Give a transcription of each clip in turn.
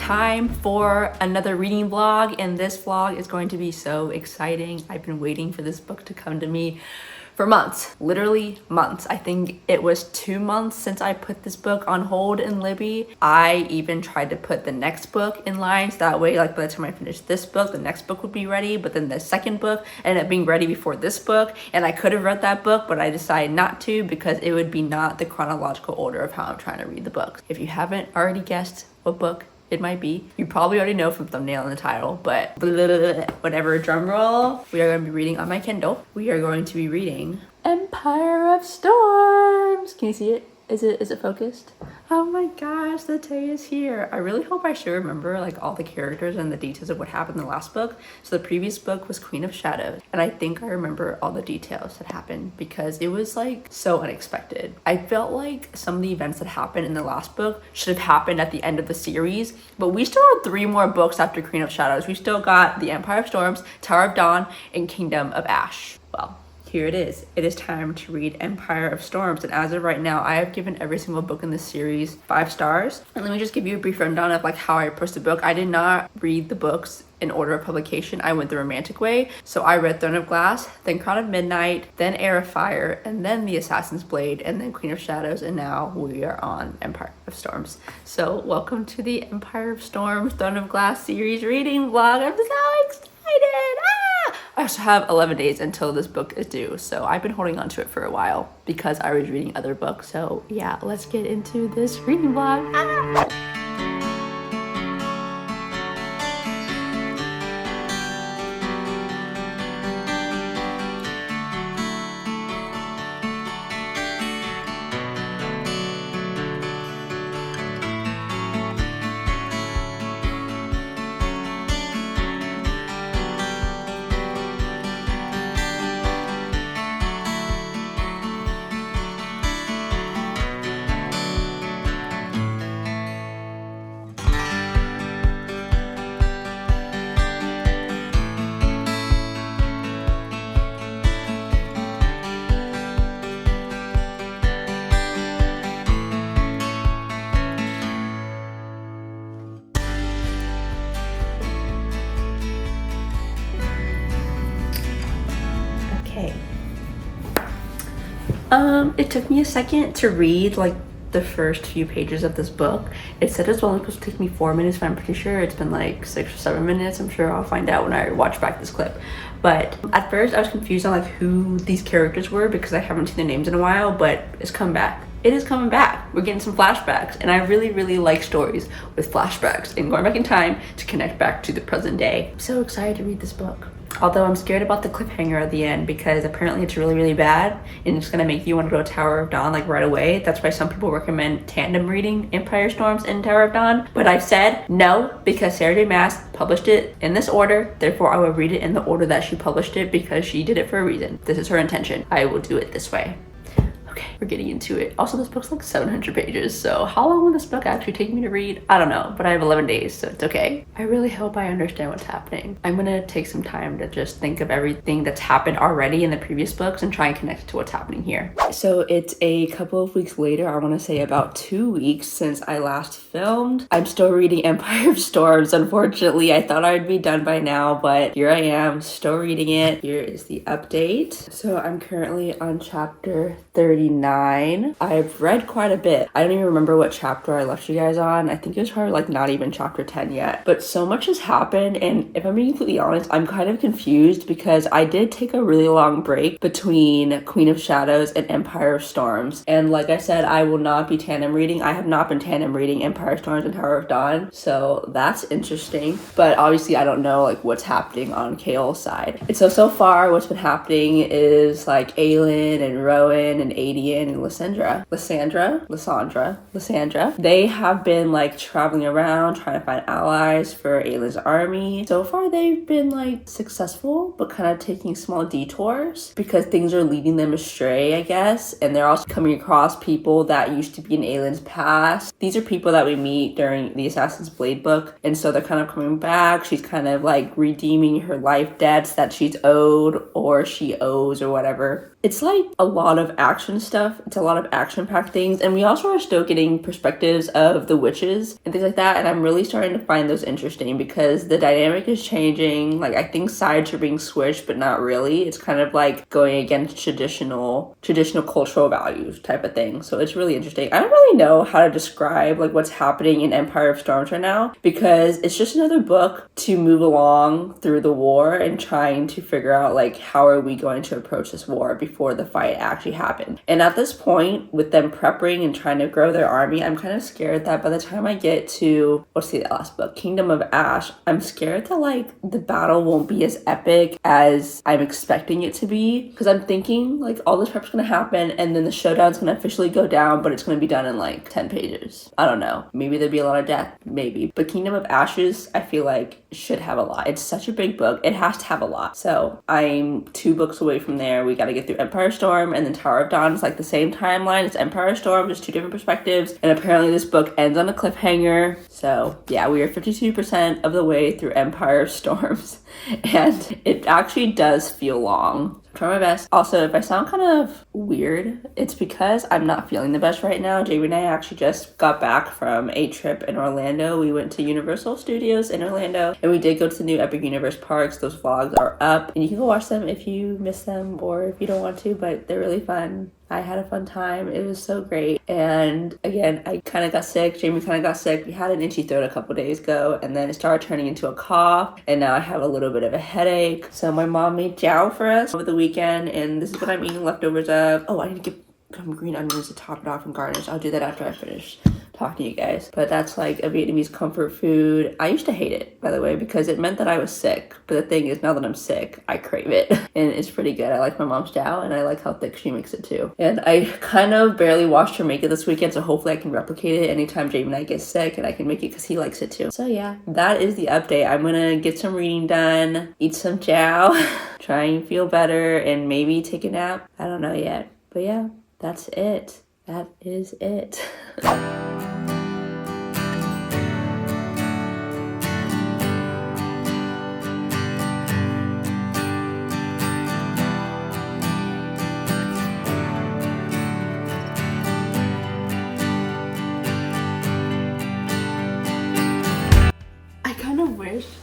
time for another reading vlog, and this vlog is going to be so exciting. I've been waiting for this book to come to me for months, literally months. I think it was 2 months since I put this book on hold in Libby. I even tried to put the next book in line, so that way, like, by the time I finished this book, the next book would be ready. But then the second book ended up being ready before this book, and I could have read that book, but I decided not to because it would be not the chronological order of how I'm trying to read the book. If you haven't already guessed what book it might be, you probably already know from thumbnail and the title, but whatever, drum roll. We are going to be reading on my Kindle. We are going to be reading Empire of Storms. Can you see it? Is it focused? Oh my gosh, the Tay is here. I really hope I should remember like all the characters and the details of what happened in the last book. So the previous book was Queen of Shadows, and I think I remember all the details that happened because it was like so unexpected. I felt like some of the events that happened in the last book should have happened at the end of the series, but we still have 3 more books after Queen of Shadows. We still got the Empire of Storms, Tower of Dawn, and Kingdom of Ash. Well, here it is. It is time to read Empire of Storms, and as of right now, I have given every single book in this series 5 stars. And let me just give you a brief rundown of like how I approached the book. I did not read the books in order of publication. I went the romantic way. So I read Throne of Glass, then Crown of Midnight, then Heir of Fire, and then The Assassin's Blade, and then Queen of Shadows, and now we are on Empire of Storms. So welcome to the Empire of Storms Throne of Glass series reading vlog. I'm so excited! I also have 11 days until this book is due, so I've been holding on to it for a while because I was reading other books. So yeah, let's get into this reading vlog. It took me a second to read like the first few pages of this book. It said it's only supposed to take me 4 minutes, but I'm pretty sure it's been like 6 or 7 minutes. I'm sure I'll find out when I watch back this clip. But at first I was confused on like who these characters were because I haven't seen their names in a while, but it's come back. It is coming back. We're getting some flashbacks, and I really like stories with flashbacks and going back in time to connect back to the present day. I'm so excited to read this book. Although I'm scared about the cliffhanger at the end because apparently it's really bad and it's gonna make you want to go to Tower of Dawn like right away. That's why some people recommend tandem reading Empire Storms and Tower of Dawn. But I've said no because Sarah J. Maas published it in this order. Therefore, I will read it in the order that she published it because she did it for a reason. This is her intention. I will do it this way. Okay, we're getting into it. Also, this book's like 700 pages, so how long will this book actually take me to read? I don't know, but I have 11 days, so it's okay. I really hope I understand what's happening. I'm gonna take some time to just think of everything that's happened already in the previous books and try and connect it to what's happening here. So it's a couple of weeks later, I wanna say about 2 weeks since I last filmed. I'm still reading Empire of Storms, unfortunately. I thought I'd be done by now, but here I am, still reading it. Here is the update. So I'm currently on chapter 39. I've read quite a bit. I don't even remember what chapter I left you guys on. I think it was probably like not even chapter 10 yet. But so much has happened, and if I'm being completely honest, I'm kind of confused because I did take a really long break between Queen of Shadows and Empire of Storms. And like I said, I will not be tandem reading. I have not been tandem reading Empire of Storms and Tower of Dawn. So that's interesting. But obviously I don't know like what's happening on Kael's side. And so far what's been happening is like Aelin and Rowan and Adian and Lysandra. They have been like traveling around trying to find allies for Aelin's army. So far they've been like successful, but kind of taking small detours because things are leading them astray, I guess. And they're also coming across people that used to be in Aelin's past. These are people that we meet during the Assassin's Blade book. And so they're kind of coming back. She's kind of like redeeming her life debts that she's owed or she owes or whatever. It's like a lot of action action stuff. It's a lot of action-packed things. And we also are still getting perspectives of the witches and things like that. And I'm really starting to find those interesting because the dynamic is changing. Like, I think sides are being switched, but not really. It's kind of like going against traditional cultural values type of thing. So it's really interesting. I don't really know how to describe like what's happening in Empire of Storms right now, because it's just another book to move along through the war and trying to figure out like how are we going to approach this war before the fight actually happened. And at this point, with them prepping and trying to grow their army, I'm kind of scared that by the time I get to, let's see, the last book, Kingdom of Ash, I'm scared that like the battle won't be as epic as I'm expecting it to be, because I'm thinking like all this prep's gonna happen and then the showdown's gonna officially go down, but it's gonna be done in like 10 pages. I don't know. Maybe there'd be a lot of death, maybe. But Kingdom of Ashes, I feel like should have a lot. It's such a big book. It has to have a lot. So I'm 2 books away from there. We got to get through Empire Storm, and then Tower of Dawn is like the same timeline. It's Empire Storm, just 2 different perspectives. And apparently this book ends on a cliffhanger. So yeah, we are 52% of the way through Empire Storms, and it actually does feel long. Try my best. Also, if I sound kind of weird, it's because I'm not feeling the best right now. Jamie and I actually just got back from a trip in Orlando. We went to Universal Studios in Orlando, and we did go to the new Epic Universe parks. Those vlogs are up, and you can go watch them if you miss them or if you don't want to, but they're really fun. I had a fun time. It was so great. And again, I kind of got sick. Jamie kind of got sick. We had an itchy throat a couple days ago, and then it started turning into a cough, and now I have a little bit of a headache. So my mom made jiao for us over the weekend, and this is what I'm eating leftovers of. Oh, I need to get some green onions to top it off and garnish. I'll do that after I finish talking to you guys. But that's like a Vietnamese comfort food. I used to hate it, by the way, because it meant that I was sick. But the thing is, now that I'm sick, I crave it. And it's pretty good. I like my mom's jiao, and I like how thick she makes it too. And I kind of barely watched her make it this weekend, so hopefully I can replicate it anytime Jamie and I get sick, and I can make it because he likes it too. So yeah, that is the update. I'm gonna get some reading done, eat some jiao, try and feel better, and maybe take a nap. I don't know yet. But yeah, that's it. That is it.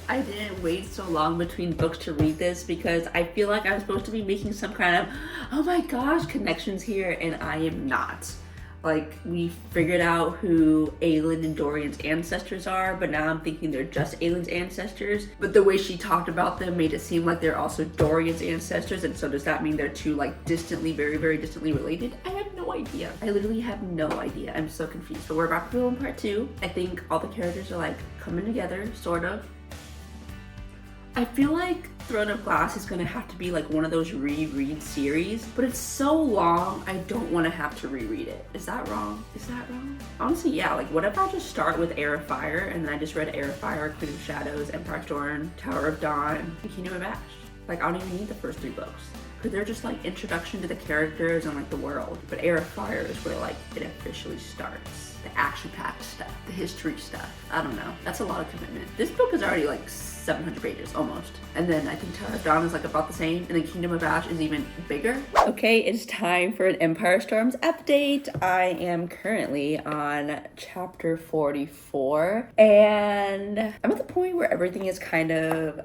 I didn't wait so long between books to read this, because I feel like I'm supposed to be making some kind of, oh my gosh, connections here, and I am not. Like, we figured out who Aelin and Dorian's ancestors are, but now I'm thinking they're just Aelin's ancestors. But the way she talked about them made it seem like they're also Dorian's ancestors, and so does that mean they're two like distantly, very, very distantly related? I have no idea. I literally have no idea. I'm so confused. But we're about to go in part 2. I think all the characters are like coming together, sort of. I feel like Throne of Glass is gonna have to be like one of those reread series, but it's so long, I don't wanna have to reread it. Is that wrong? Is that wrong? Honestly, yeah, like what if I just start with Heir of Fire, and then I just read Heir of Fire, Queen of Shadows, Empire Storm, Tower of Dawn, and Kingdom of Ash. Like, I don't even need the first 3 books, because they're just like introduction to the characters and like the world. But Heir of Fire is where like it officially starts. The action-packed stuff, the history stuff. I don't know. That's a lot of commitment. This book is already like 700 pages almost. And then I think Tower of Dawn is like about the same, and then Kingdom of Ash is even bigger. Okay, it's time for an Empire Storms update. I am currently on chapter 44, and I'm at the point where everything is kind of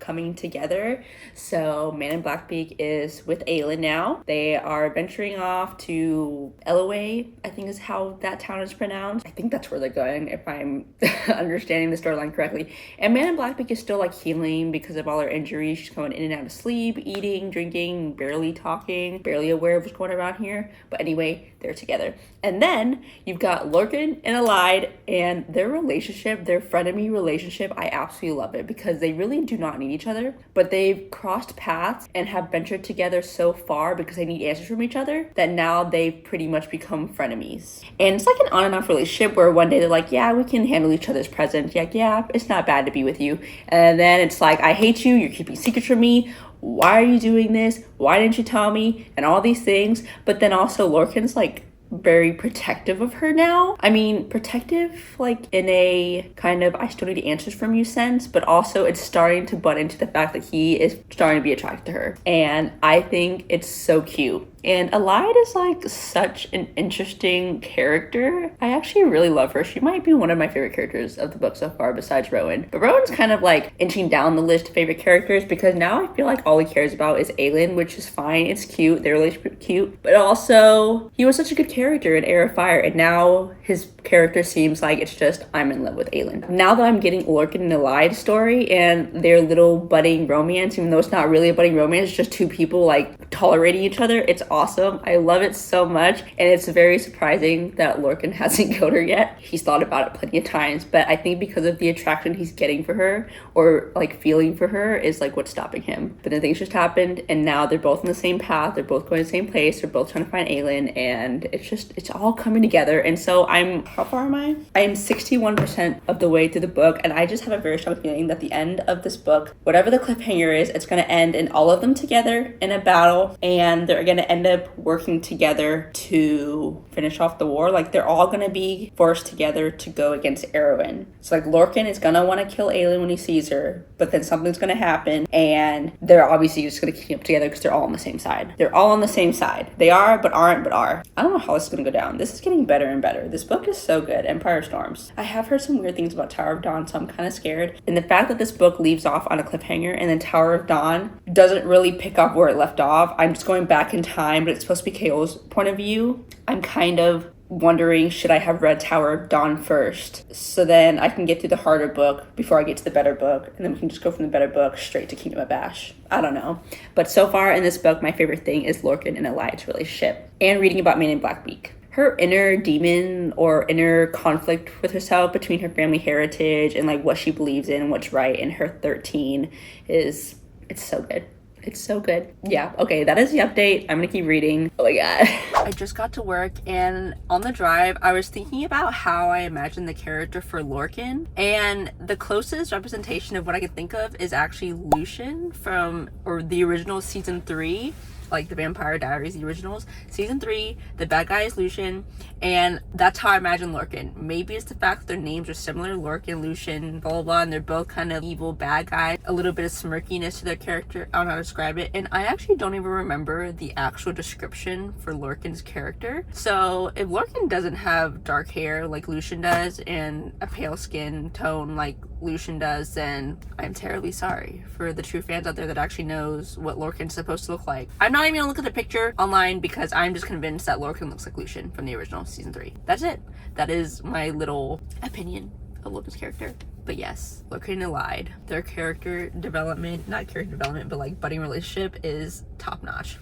coming together. So Man in Blackbeak is with Aelin now. They are venturing off to Eloway, I think is how that town is pronounced. I think that's where they're going, if I'm understanding the storyline correctly. And Man in Blackbeak is still like healing because of all her injuries. She's coming in and out of sleep, eating, drinking, barely talking, barely aware of what's going around here. But anyway, they're together. And then you've got Lorcan and Allied, and their relationship, their frenemy relationship, I absolutely love it, because they really do not need each other, but they've crossed paths and have ventured together so far because they need answers from each other, that now they've pretty much become frenemies. And it's like an on and off relationship where one day they're like, yeah, we can handle each other's presence. Yeah, it's not bad to be with you. And then it's like, I hate you, you're keeping secrets from me. Why are you doing this? Why didn't you tell me? And all these things. But then also Lorcan's like very protective of her now. I mean, protective like in a kind of I still need answers from you sense, but also it's starting to butt into the fact that he is starting to be attracted to her. And I think it's so cute. And Alide is like such an interesting character. I actually really love her. She might be one of my favorite characters of the book so far besides Rowan. But Rowan's kind of like inching down the list of favorite characters because now I feel like all he cares about is Aelin, which is fine. It's cute. Their relationship cute. But also, he was such a good character in Heir of Fire, and now his character seems like it's just, I'm in love with Aelin. Now that I'm getting Lorcan and Alide story and their little budding romance, even though it's not really a budding romance, it's just two people like tolerating each other, it's awesome. I love it so much, and it's very surprising that Lorcan hasn't killed her yet. He's thought about it plenty of times, but I think because of the attraction he's getting for her, or like feeling for her, is like what's stopping him. But then things just happened, and now they're both on the same path, they're both going to the same place, they're both trying to find Aelin, and it's all coming together. And so how far am I? I am 61% of the way through the book, and I just have a very strong feeling that the end of this book, whatever the cliffhanger is, it's going to end in all of them together in a battle, and they're going to end up working together to finish off the war. Like, they're all going to be forced together to go against Erwin. So like Lorcan is going to want to kill Aelin when he sees her, but then something's going to happen, and they're obviously just going to keep up together because they're all on the same side. They're all on the same side. They are, but aren't, but are. I don't know how this is going to go down. This is getting better and better. This book is so good. Empire Storms. I have heard some weird things about Tower of Dawn, so I'm kind of scared. And the fact that this book leaves off on a cliffhanger and then Tower of Dawn doesn't really pick up where it left off. I'm just going back in time, but it's supposed to be KO's point of view. I'm kind of wondering, should I have read Tower of Dawn first so then I can get through the harder book before I get to the better book, and then we can just go from the better book straight to Kingdom of Ash. I don't know. But so far in this book, my favorite thing is Lorcan and Alide's relationship, and reading about Man in Blackbeak. Her inner demon or inner conflict with herself between her family heritage and like what she believes in and what's right in her 13 it's so good. It's so good. Yeah, okay, that is the update. I'm gonna keep reading. Oh my god. I just got to work, and on the drive, I was thinking about how I imagine the character for Lorcan, and the closest representation of what I can think of is actually Lucian from the original season 3. Like the Vampire Diaries, the originals. Season 3, the bad guy is Lucian, and that's how I imagine Lorcan. Maybe it's the fact that their names are similar, Lorcan, Lucian, blah, blah, blah, and they're both kind of evil bad guys. A little bit of smirkiness to their character. I don't know how to describe it. And I actually don't even remember the actual description for Lorcan's character. So if Lorcan doesn't have dark hair like Lucian does and a pale skin tone like Lucian does, then I'm terribly sorry for the true fans out there that actually knows what Lorcan's supposed to look like. I'm not even gonna look at the picture online because I'm just convinced that Lorcan looks like Lucian from the original season 3. That's it. That is my little opinion of Lorcan's character. But yes, Lorcan and Alide, their character development, not character development, but like budding relationship is top notch.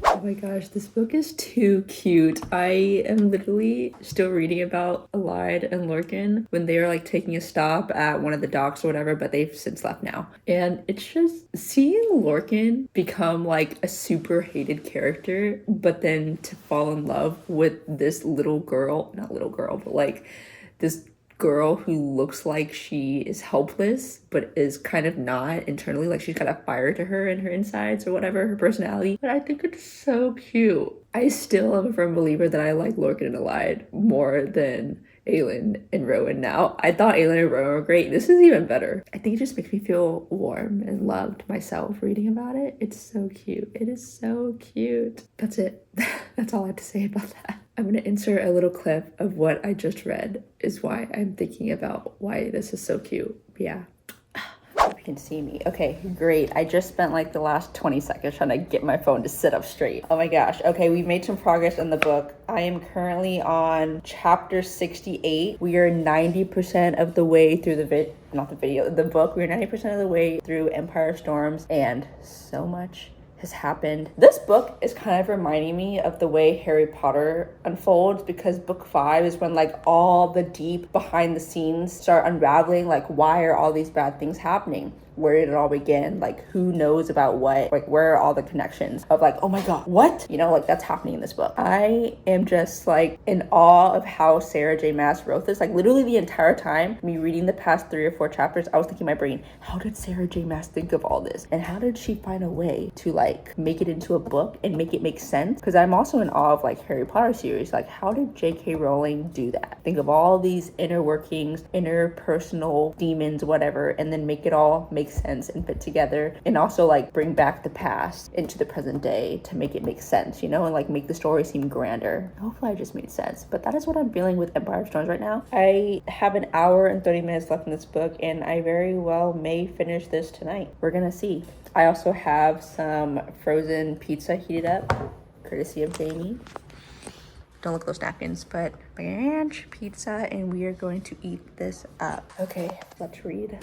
Oh my gosh, this book is too cute. I am literally still reading about Alide and Lorcan when they are like taking a stop at one of the docks or whatever, but they've since left now. And it's just seeing Lorcan become like a super hated character, but then to fall in love with this little girl, not little girl, but like this girl who looks like she is helpless but is kind of not internally, like she's got a fire to her in her insides or whatever, her personality. But I think it's so cute. I still am a firm believer that I like Lorcan and Alide more than Aelin and Rowan now. I thought Aelin and Rowan were great. This is even better. I think it just makes me feel warm and loved myself reading about it. It's so cute. It is so cute. That's it. That's all I have to say about that. I'm going to insert a little clip of what I just read is why I'm thinking about why this is so cute. Yeah. Hope you can see me. Okay, great. I just spent like the last 20 seconds trying to get my phone to sit up straight. Oh my gosh. Okay, we've made some progress in the book. I am currently on chapter 68. We are 90% of the way through the book. We're 90% of the way through Empire Storms, and so much has happened. This book is kind of reminding me of the way Harry Potter unfolds, because book 5 is when like all the deep behind the scenes start unraveling, like why are all these bad things happening? Where did it all begin? Like, who knows about what? Like, where are all the connections of like, oh my god, what? You know, like that's happening in this book. I am just like in awe of how Sarah J. Maas wrote this. Like literally the entire time, me reading the past 3 or 4 chapters, I was thinking in my brain, how did Sarah J. Maas think of all this? And how did she find a way to like like make it into a book and make it make sense. Because I'm also in awe of like Harry Potter series. Like, how did J.K. Rowling do that? Think of all these inner workings, interpersonal demons, whatever, and then make it all make sense and fit together, and also like bring back the past into the present day to make it make sense, you know, and like make the story seem grander. Hopefully I just made sense. But that is what I'm feeling with Empire of Storms right now. I have an hour and 30 minutes left in this book, and I very well may finish this tonight. We're gonna see. I also have some frozen pizza heated up, courtesy of Jamie. Don't look at those napkins, but ranch pizza, and we are going to eat this up. Okay, let's read.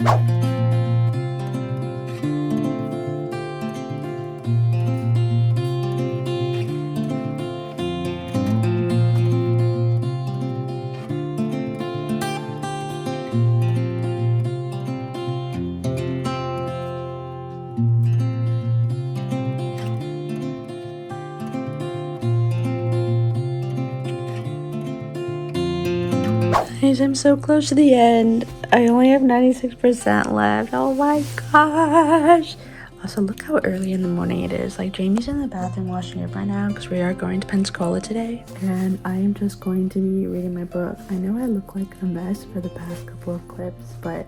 Guys, I'm so close to the end. I only have 96% left. Oh my gosh. Also, look how early in the morning it is. Like, Jamie's in the bathroom washing up right now because we are going to Pensacola today. And I am just going to be reading my book. I know I look like a mess for the past couple of clips, but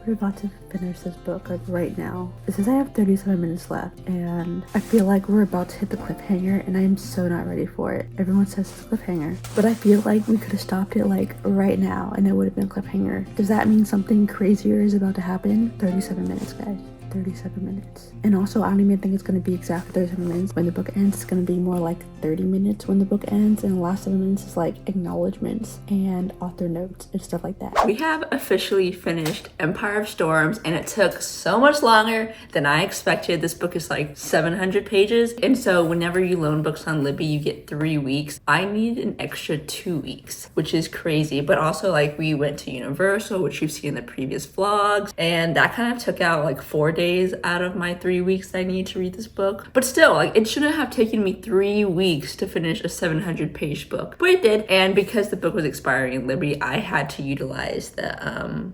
we're about to finish this book like right now. It says I have 37 minutes left, and I feel like we're about to hit the cliffhanger, and I am so not ready for it. Everyone says it's a cliffhanger, but I feel like we could have stopped it like right now and it would have been a cliffhanger. Does that mean something crazier is about to happen? 37 minutes, guys. 37 minutes. And also, I don't even think it's going to be exactly 37 minutes when the book ends. It's going to be more like 30 minutes when the book ends, and the last 7 minutes is like acknowledgements and author notes and stuff like that. We have officially finished Empire of Storms, and it took so much longer than I expected. This book is like 700 pages, and so whenever you loan books on Libby, you get 3 weeks. I need an extra 2 weeks, which is crazy. But also, like, we went to Universal, which you've seen in the previous vlogs, and that kind of took out like 4 days out of my 3 weeks I need to read this book. But still, like, it shouldn't have taken me 3 weeks to finish a 700 page book, but it did. And because the book was expiring in Libby, I had to utilize the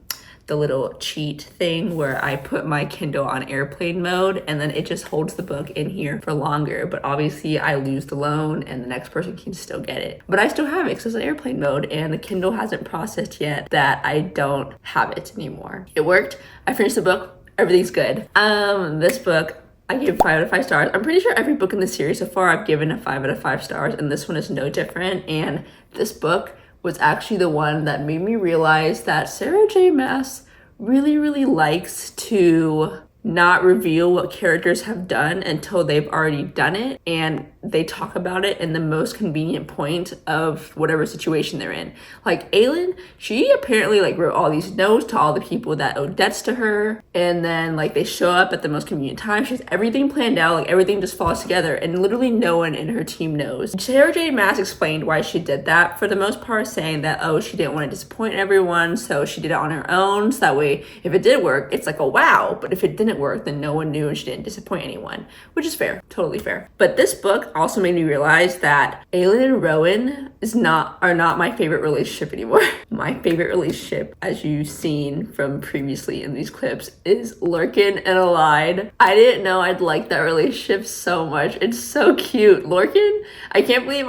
little cheat thing where I put my Kindle on airplane mode, and then it just holds the book in here for longer. But obviously I lose the loan and the next person can still get it. But I still have it because it's on airplane mode, and the Kindle hasn't processed yet that I don't have it anymore. It worked. I finished the book. Everything's good. This book, I gave 5 out of 5 stars. I'm pretty sure every book in the series so far I've given a 5 out of 5 stars, and this one is no different. And this book was actually the one that made me realize that Sarah J. Maas really likes to not reveal what characters have done until they've already done it, and they talk about it in the most convenient point of whatever situation they're in. Like Aylin, she apparently like wrote all these notes to all the people that owed debts to her, and then like they show up at the most convenient time. She has everything planned out, like everything just falls together, and literally no one in her team knows. Sarah J. Maas explained why she did that for the most part, saying that, oh, she didn't want to disappoint everyone, so she did it on her own, so that way if it did work, it's like a wow, but if it didn't work, then no one knew and she didn't disappoint anyone, which is fair, totally fair. But this book also made me realize that Aylin and Rowan are not my favorite relationship anymore. My favorite relationship, as you've seen from previously in these clips, is Lorcan and Alide. I didn't know I'd like that relationship so much. It's so cute. Lorcan, I can't believe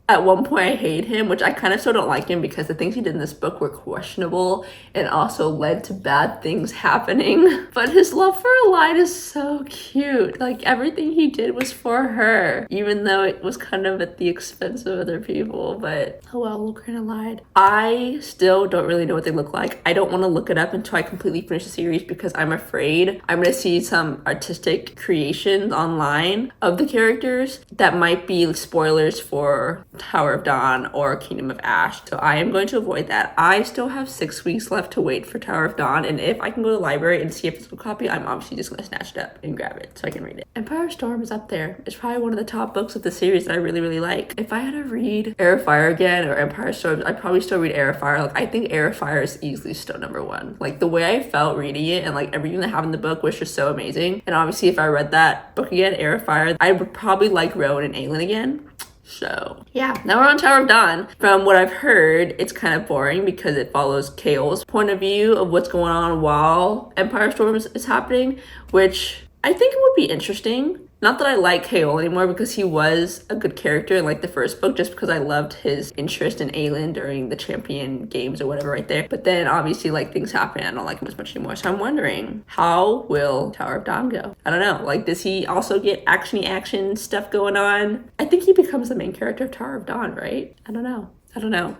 at one point I hate him, which I kind of still don't like him because the things he did in this book were questionable and also led to bad things happening. But his love for Alide is so cute. Like, everything he did was for her, even though it was kind of at the expense of other people. But oh well, Lorcan and Alide. I still don't really know what they look like. I don't want to look it up until I completely finish the series because I'm afraid I'm going to see some artistic creations online of the characters that might be spoilers for Tower of Dawn or Kingdom of Ash. So I am going to avoid that. I still have 6 weeks left to wait for Tower of Dawn, and if I can go to the library and see a physical copy, I'm obviously just going to snatch it up and grab it so I can read it. Empire of Storm is up there. It's probably one of the top books of the series that I really like. If I had to read Heir of Fire again or Empire of Storm, I'd probably still read Heir of Fire. Like, I think Heir of Fire is easily still number 1. Like, the way I felt reading it and like everything that happened in the book was just so amazing. And obviously if I read that book again, Heir of Fire, I would probably like Rowan and Aylin again. So yeah, now we're on Tower of Dawn. From what I've heard, it's kind of boring because it follows Kael's point of view of what's going on while Empire Storms is happening, which I think it would be interesting. Not that I like Haol anymore, because he was a good character in like the first book, just because I loved his interest in Aelin during the champion games or whatever right there. But then obviously like things happen, I don't like him as much anymore. So I'm wondering, how will Tower of Dawn go? I don't know. Like, does he also get actiony action stuff going on? I think he becomes the main character of Tower of Dawn, right? I don't know.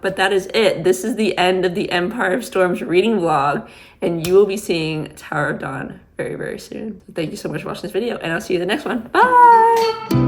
But that is it. This is the end of the Empire of Storms reading vlog, and you will be seeing Tower of Dawn very, very soon. So thank you so much for watching this video, and I'll see you in the next one. Bye!